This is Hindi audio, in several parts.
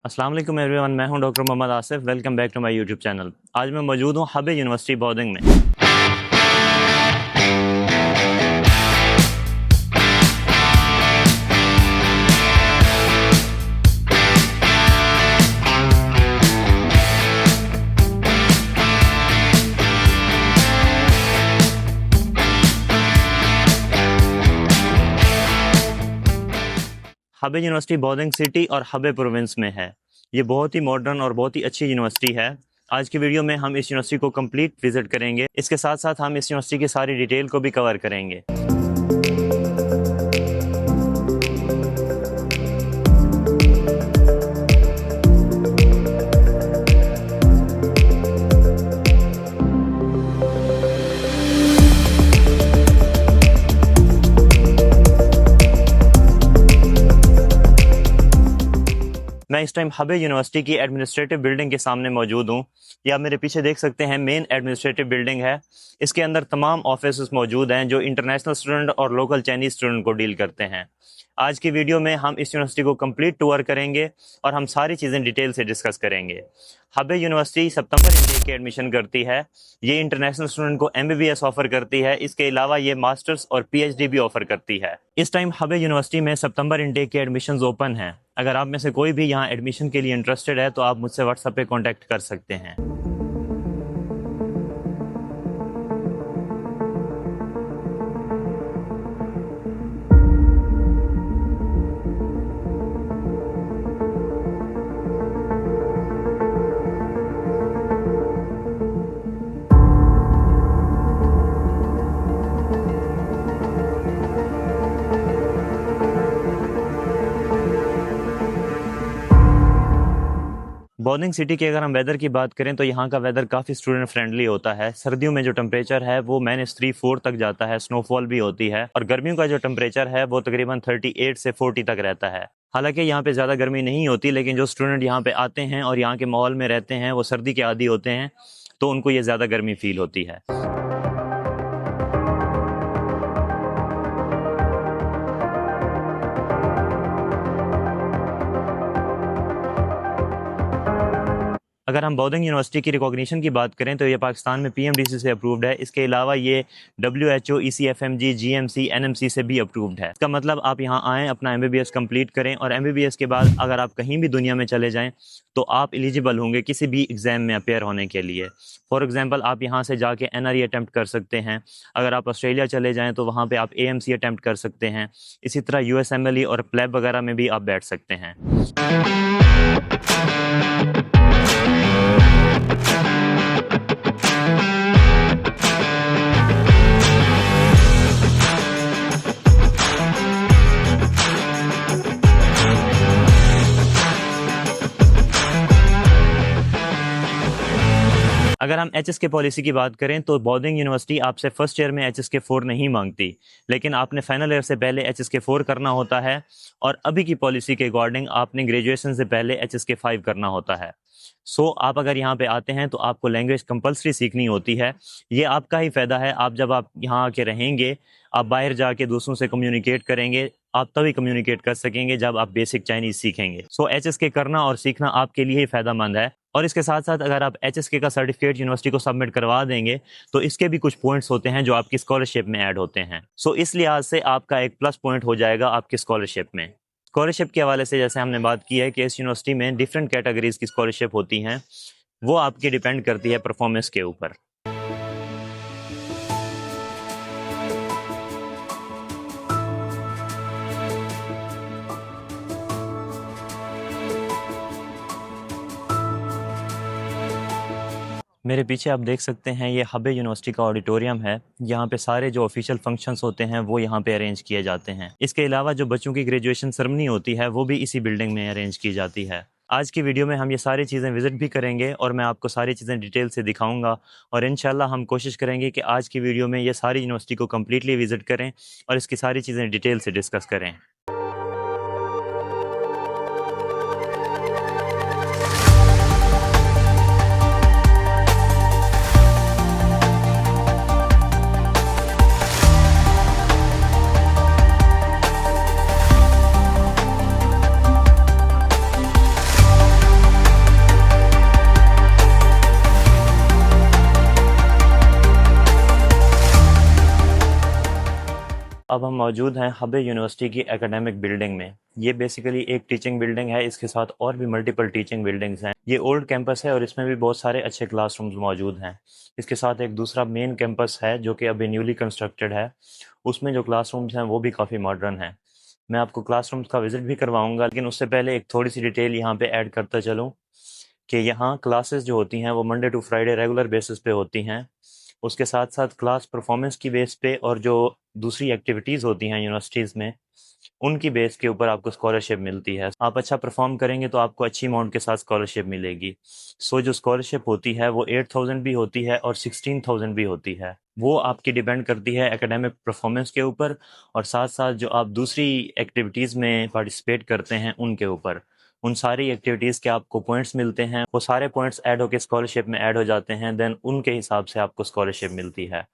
अस्सलाम वालेकुम एवरीवन, मैं हूं doctor Mohammad Asif. Welcome back to my YouTube channel. आज मैं मौजूद हूं हब यूनिवर्सिटी बॉर्डिंग में। हब यूनिवर्सिटी बॉर्डिंग सिटी और हब प्रोविंस में है। ये बहुत ही मॉडर्न और बहुत ही अच्छी यूनिवर्सिटी है। आज की वीडियो में हम इस यूनिवर्सिटी को कंप्लीट विजिट करेंगे। इसके साथ साथ हम इस यूनिवर्सिटी की सारी डिटेल को भी कवर करेंगे। मैं इस टाइम हब यूनिवर्सिटी की एडमिनिस्ट्रेटिव बिल्डिंग के सामने मौजूद हूँ। ये आप मेरे पीछे देख सकते हैं, मेन एडमिनिस्ट्रेटिव बिल्डिंग है। इसके अंदर तमाम ऑफिस मौजूद हैं जो इंटरनेशनल स्टूडेंट और लोकल चाइनीज स्टूडेंट को डील करते हैं। आज की वीडियो में हम इस यूनिवर्सिटी को कंप्लीट टूर करेंगे और हम सारी चीज़ें डिटेल से डिस्कस करेंगे। हब यूनिवर्सिटी सितंबर इंटेक की एडमिशन करती है। ये इंटरनेशनल स्टूडेंट को MBBS ऑफर करती है। इसके अलावा ये मास्टर्स और PhD भी ऑफर करती है। इस टाइम हब यूनिवर्सिटी में सितंबर इंटेक के एडमिशन्स ओपन हैं। अगर आप में से कोई भी यहाँ एडमिशन के लिए इंटरेस्टेड है तो आप मुझसे व्हाट्सएप पे कांटेक्ट कर सकते हैं। बॉर्डिंग सिटी के अगर हम वेदर की बात करें तो यहाँ का वेदर काफ़ी स्टूडेंट फ्रेंडली होता है। सर्दियों में जो टेम्परेचर है वो -3-4 तक जाता है, स्नोफॉल भी होती है। और गर्मियों का जो टेम्परेचर है वो तकरीबन 38 से 40 तक रहता है। हालांकि यहाँ पे ज़्यादा गर्मी नहीं होती, लेकिन जो स्टूडेंट यहाँ पे आते हैं और यहाँ के माहौल में रहते हैं वो सर्दी के आदी होते हैं, तो उनको ये ज़्यादा गर्मी फील होती है। अगर हम बॉर्डिंग यूनिवर्सिटी की रिकॉग्निशन की बात करें तो ये पाकिस्तान में PMDC से अप्रूव्ड है। इसके अलावा ये WHO, ECFMG, GMC, NMC से भी अप्रूव्ड है। इसका मतलब आप यहाँ आएँ, अपना MBBS कंप्लीट करें और MBBS के बाद अगर आप कहीं भी दुनिया में चले जाएँ तो आप एलिजिबल होंगे किसी भी एग्ज़ाम में अपेयर होने के लिए। फॉर एग्जांपल, आप यहाँ से जाके NRE अटैम्प्ट कर सकते हैं। अगर आप ऑस्ट्रेलिया चले जाएँ तो वहाँ पर आप AMC अटैम्प्ट कर सकते हैं। इसी तरह USMLE और प्लेब वगैरह में भी आप बैठ सकते हैं। अगर हम HSK पॉलिसी की बात करें तो बॉर्डिंग यूनिवर्सिटी आपसे फर्स्ट ईयर में HSK4 नहीं मांगती, लेकिन आपने फाइनल ईयर से पहले HSK4 करना होता है। और अभी की पॉलिसी के अकॉर्डिंग आपने ग्रेजुएशन से पहले HSK5 करना होता है। आप अगर यहाँ पे आते हैं तो आपको लैंग्वेज कंपलसरी सीखनी होती है। ये आपका ही फ़ायदा है। जब आप यहाँ आके रहेंगे, आप बाहर जाके दूसरों से कम्युनिकेट करेंगे, आप तभी कम्युनिकेट कर सकेंगे जब आप बेसिक चाइनीज़ सीखेंगे। HSK करना और सीखना आपके लिए ही फ़ायदेमंद है। और इसके साथ साथ अगर आप HSK का सर्टिफिकेट यूनिवर्सिटी को सबमिट करवा देंगे तो इसके भी कुछ पॉइंट्स होते हैं जो आपकी स्कॉलरशिप में ऐड होते हैं। इस लिहाज से आपका एक प्लस पॉइंट हो जाएगा आपकी स्कॉलरशिप में। स्कॉलरशिप के हवाले से जैसे हमने बात की है कि इस यूनिवर्सिटी में डिफरेंट कैटेगरीज की स्कॉलरशिप होती हैं, वो आपकी डिपेंड करती है परफॉर्मेंस के ऊपर। मेरे पीछे आप देख सकते हैं, ये हब यूनिवर्सिटी का ऑडिटोरियम है। यहाँ पे सारे जो ऑफिशियल फंक्शंस होते हैं वो यहाँ पे अरेंज किए जाते हैं। इसके अलावा जो बच्चों की ग्रेजुएशन सेरेमनी होती है वो भी इसी बिल्डिंग में अरेंज की जाती है। आज की वीडियो में हम ये सारी चीज़ें विजिट भी करेंगे और मैं आपको सारी चीज़ें डिटेल से दिखाऊंगा। और इंशाल्लाह हम कोशिश करेंगे कि आज की वीडियो में ये सारी यूनिवर्सिटी को कम्प्लीटली विजिट करें और इसकी सारी चीज़ें डिटेल से डिस्कस करें। अब हम मौजूद हैं हबे यूनिवर्सिटी की एकेडमिक बिल्डिंग में। ये बेसिकली एक टीचिंग बिल्डिंग है, इसके साथ और भी मल्टीपल टीचिंग बिल्डिंग्स हैं। ये ओल्ड कैंपस है और इसमें भी बहुत सारे अच्छे क्लासरूम्स मौजूद हैं। इसके साथ एक दूसरा मेन कैंपस है जो कि अभी न्यूली कंस्ट्रक्टेड है, उसमें जो क्लासरूम्स हैं वो भी काफ़ी मॉडर्न हैं। मैं आपको क्लासरूम्स का विजिट भी करवाऊंगा, लेकिन उससे पहले एक थोड़ी सी डिटेल यहाँ पे ऐड करता चलूँ कि यहाँ क्लासेस जो होती हैं वो Monday to Friday regular basis पे होती हैं। उसके साथ साथ क्लास परफॉर्मेंस की बेस पे और जो दूसरी एक्टिविटीज़ होती हैं यूनिवर्सिटीज़ में, उनकी बेस के ऊपर आपको स्कॉलरशिप मिलती है। आप अच्छा परफॉर्म करेंगे तो आपको अच्छी अमाउंट के साथ स्कॉलरशिप मिलेगी। सो जो स्कॉलरशिप होती है वो 8,000 भी होती है और 16,000 भी होती है। वो आपकी डिपेंड करती है एकेडमिक परफॉर्मेंस के ऊपर और साथ साथ जो आप दूसरी एक्टिविटीज़ में पार्टिसिपेट करते हैं उनके ऊपर। उन सारी एक्टिविटीज़ के आपको पॉइंट्स मिलते हैं, वो सारे पॉइंट्स ऐड होकर स्कॉलरशिप में ऐड हो जाते हैं, देन उनके हिसाब से आपको स्कॉलरशिप मिलती है।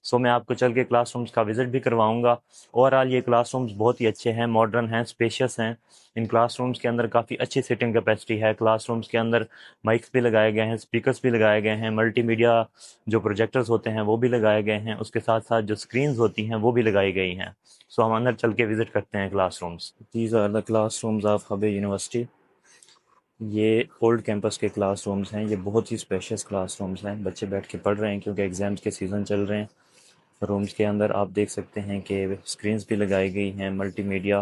सो मैं आपको चल के क्लासरूम्स का विज़िट भी करवाऊंगा। ओवरऑल ये क्लासरूम्स बहुत ही अच्छे हैं, मॉडर्न हैं, स्पेशियस हैं। इन क्लासरूम्स के अंदर काफ़ी अच्छी सिटिंग कैपेसिटी है। क्लासरूम्स के अंदर माइक्स भी लगाए गए हैं, स्पीकर्स भी लगाए गए हैं, मल्टीमीडिया जो प्रोजेक्टर्स होते हैं वो भी लगाए गए हैं, उसके साथ साथ जो स्क्रीन्स होती हैं वो भी लगाई गई हैं। सो हम अंदर चल के विज़िट करते हैं classrooms. These are the classrooms of Hebei university. ये ओल्ड कैंपस के क्लासरूम्स हैं। ये बहुत ही स्पेशियस क्लासरूम्स हैं, बच्चे बैठ के पढ़ रहे हैं क्योंकि एग्ज़ाम्स के सीज़न चल रहे हैं। रूम्स के अंदर आप देख सकते हैं कि स्क्रीन्स भी लगाई गई हैं, मल्टीमीडिया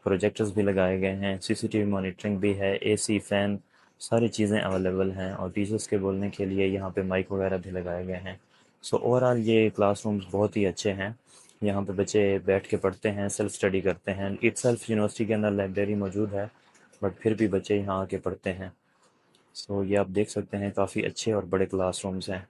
प्रोजेक्टर्स भी लगाए गए हैं, सीसीटीवी मॉनिटरिंग भी है, एसी, फ़ैन, सारी चीज़ें अवेलेबल हैं और टीचर्स के बोलने के लिए यहाँ पे माइक वगैरह भी लगाए गए हैं। सो ओवरऑल ये क्लासरूम्स बहुत ही अच्छे हैं। यहाँ पे बच्चे बैठ के पढ़ते हैं, सेल्फ स्टडी करते हैं। इटसेल्फ यूनिवर्सिटी के अंदर लाइब्रेरी मौजूद है, बट फिर भी बच्चे यहाँ आके पढ़ते हैं। सो ये आप देख सकते हैं, काफ़ी अच्छे और बड़े क्लासरूम्स हैं।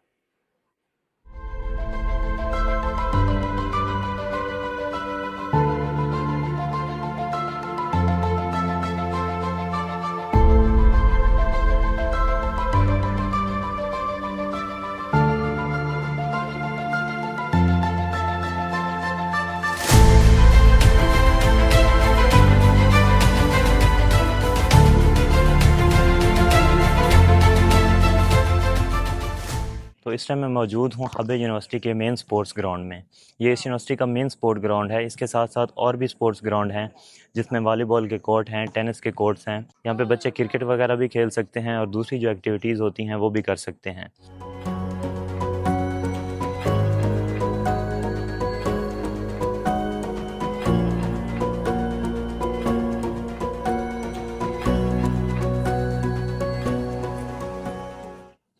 तो इस टाइम मैं मौजूद हूँ हबे यूनिवर्सिटी के मेन स्पोर्ट्स ग्राउंड में। ये इस यूनिवर्सिटी का मेन स्पोर्ट ग्राउंड है। इसके साथ साथ और भी स्पोर्ट्स ग्राउंड हैं जिसमें वॉलीबॉल के कोर्ट हैं, टेनिस के कोर्ट्स हैं। यहाँ पे बच्चे क्रिकेट वगैरह भी खेल सकते हैं और दूसरी जो एक्टिविटीज़ होती हैं वो भी कर सकते हैं।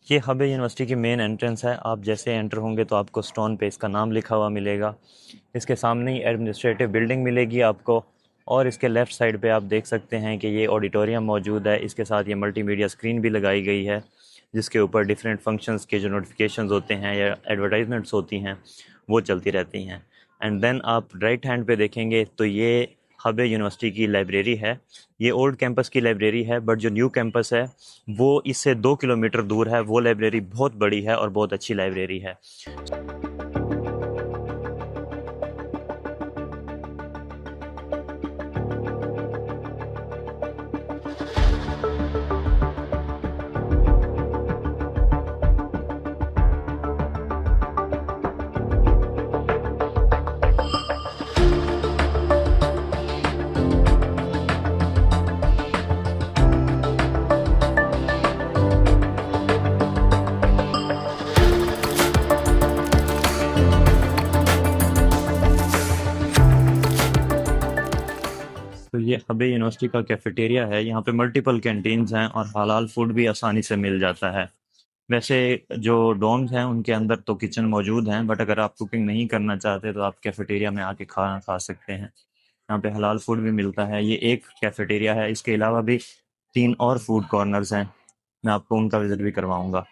ये हबे यूनिवर्सिटी की मेन एंट्रेंस है। आप जैसे एंटर होंगे तो आपको स्टोन पे इसका नाम लिखा हुआ मिलेगा। इसके सामने ही एडमिनिस्ट्रेटिव बिल्डिंग मिलेगी आपको और इसके लेफ़्ट साइड पे आप देख सकते हैं कि ये ऑडिटोरियम मौजूद है। इसके साथ ये मल्टीमीडिया स्क्रीन भी लगाई गई है जिसके ऊपर डिफरेंट फंक्शंस के जो नोटिफिकेशंस होते हैं या एडवर्टाइजमेंट्स होती हैं वो चलती रहती हैं। एंड देन आप राइट हैंड पे देखेंगे तो ये हबे यूनिवर्सिटी की लाइब्रेरी है। ये ओल्ड कैंपस की लाइब्रेरी है, बट जो न्यू कैंपस है वो इससे 2 किलोमीटर दूर है। वो लाइब्रेरी बहुत बड़ी है और बहुत अच्छी लाइब्रेरी है। तो ये हबे यूनिवर्सिटी का कैफेटेरिया है। यहाँ पे मल्टीपल कैंटीन्स हैं और हलाल फूड भी आसानी से मिल जाता है। वैसे जो डोम्स हैं उनके अंदर तो किचन मौजूद हैं, बट अगर आप कुकिंग नहीं करना चाहते तो आप कैफेटेरिया में आके खाना खा सकते हैं। यहाँ पे हलाल फूड भी मिलता है। ये एक कैफेटेरिया है, इसके अलावा भी 3 और फूड कॉर्नर्स हैं। मैं आपको उनका विजिट भी करवाऊँगा।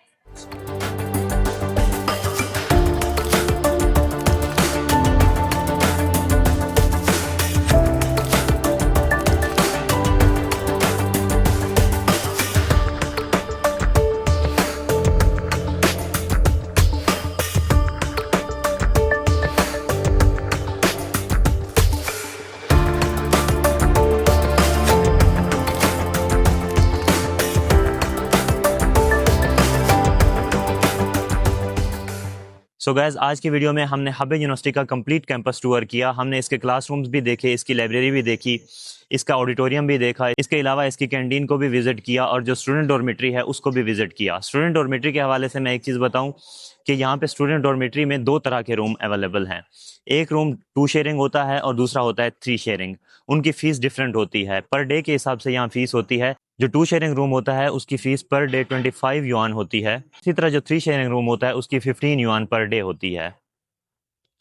सो गाइस, आज की वीडियो में हमने हब यूनिवर्सिटी का कंप्लीट कैंपस टूर किया। हमने इसके क्लासरूम्स भी देखे, इसकी लाइब्रेरी भी देखी, इसका ऑडिटोरियम भी देखा। इसके अलावा इसकी कैंटीन को भी विजिट किया और जो स्टूडेंट डॉर्मेट्री है उसको भी विजिट किया। स्टूडेंट डॉर्मेट्री के हवाले से मैं एक चीज़ बताऊं कि यहाँ पे स्टूडेंट डॉर्मेट्री में दो तरह के रूम अवेलेबल हैं। एक रूम 2 शेयरिंग होता है और दूसरा होता है 3 शेयरिंग। उनकी फ़ीस डिफरेंट होती है, पर डे के हिसाब से यहाँ फ़ीस होती है। जो 2 शेयरिंग रूम होता है उसकी फ़ीस पर डे 25 युआन होती है। इसी तरह जो 3 शेयरिंग रूम होता है उसकी 15 युआन पर डे होती है।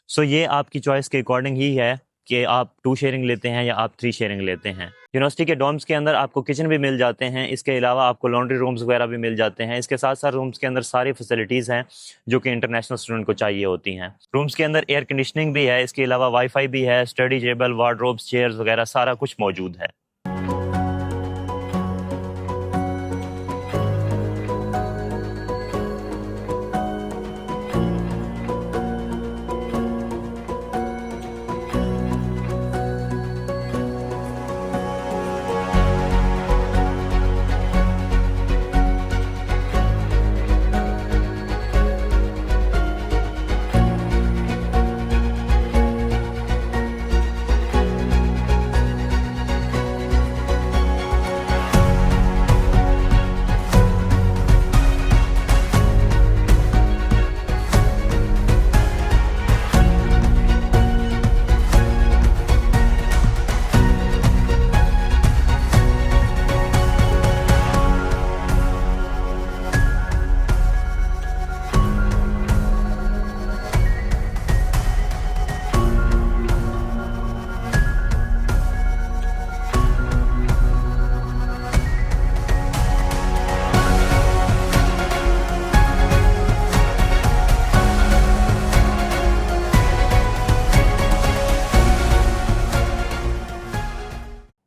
सो ये आपकी चॉइस के अकॉर्डिंग ही है कि आप 2 शेयरिंग लेते हैं या आप 3 शेयरिंग लेते हैं। यूनिवर्सिटी के डॉर्म्स के अंदर आपको किचन भी मिल जाते हैं। इसके अलावा आपको लॉन्ड्री रूम्स वगैरह भी मिल जाते हैं। इसके साथ साथ रूम्स के अंदर सारी फैसिलिटीज़ हैं जो कि इंटरनेशनल स्टूडेंट को चाहिए होती हैं। रूम्स के अंदर एयर कंडीशनिंग भी है, इसके अलावा वाईफाई भी है, स्टडी टेबल, वार्डरोब्स, चेयर्स वगैरह सारा कुछ मौजूद है।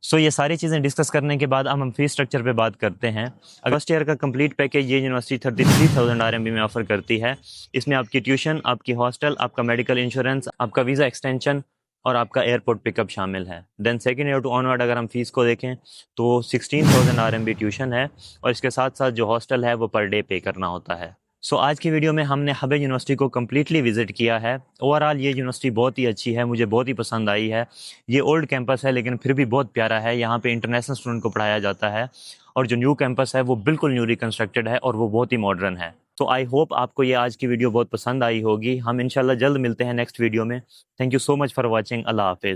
सो ये सारी चीज़ें डिस्कस करने के बाद अब हम फीस स्ट्रक्चर पे बात करते हैं। फर्स्ट ईयर का कंप्लीट पैकेज ये यूनिवर्सिटी 33,000 RMB में ऑफर करती है। इसमें आपकी ट्यूशन, आपकी हॉस्टल, आपका मेडिकल इंश्योरेंस, आपका वीज़ा एक्सटेंशन और आपका एयरपोर्ट पिकअप शामिल है। Then second year to onward अगर हम फीस को देखें तो 16,000 RMB ट्यूशन है और इसके साथ साथ जो हॉस्टल है वो पर डे पे करना होता है। सो आज की वीडियो में हमने हब यूनिवर्सिटी को कम्प्लीटली विजिट किया है। ओवरऑल ये यूनिवर्सिटी बहुत ही अच्छी है, मुझे बहुत ही पसंद आई है। ये ओल्ड कैंपस है लेकिन फिर भी बहुत प्यारा है। यहाँ पे इंटरनेशनल स्टूडेंट को पढ़ाया जाता है और जो न्यू कैंपस है वो बिल्कुल न्यू रिकंस्ट्रक्टेड है और वो बहुत ही मॉडर्न है। तो आई होप आपको ये आज की वीडियो बहुत पसंद आई होगी। हम इंशाल्लाह जल्द मिलते हैं नेक्स्ट वीडियो में। Thank you so much for watching. अल्लाह हाफिज़।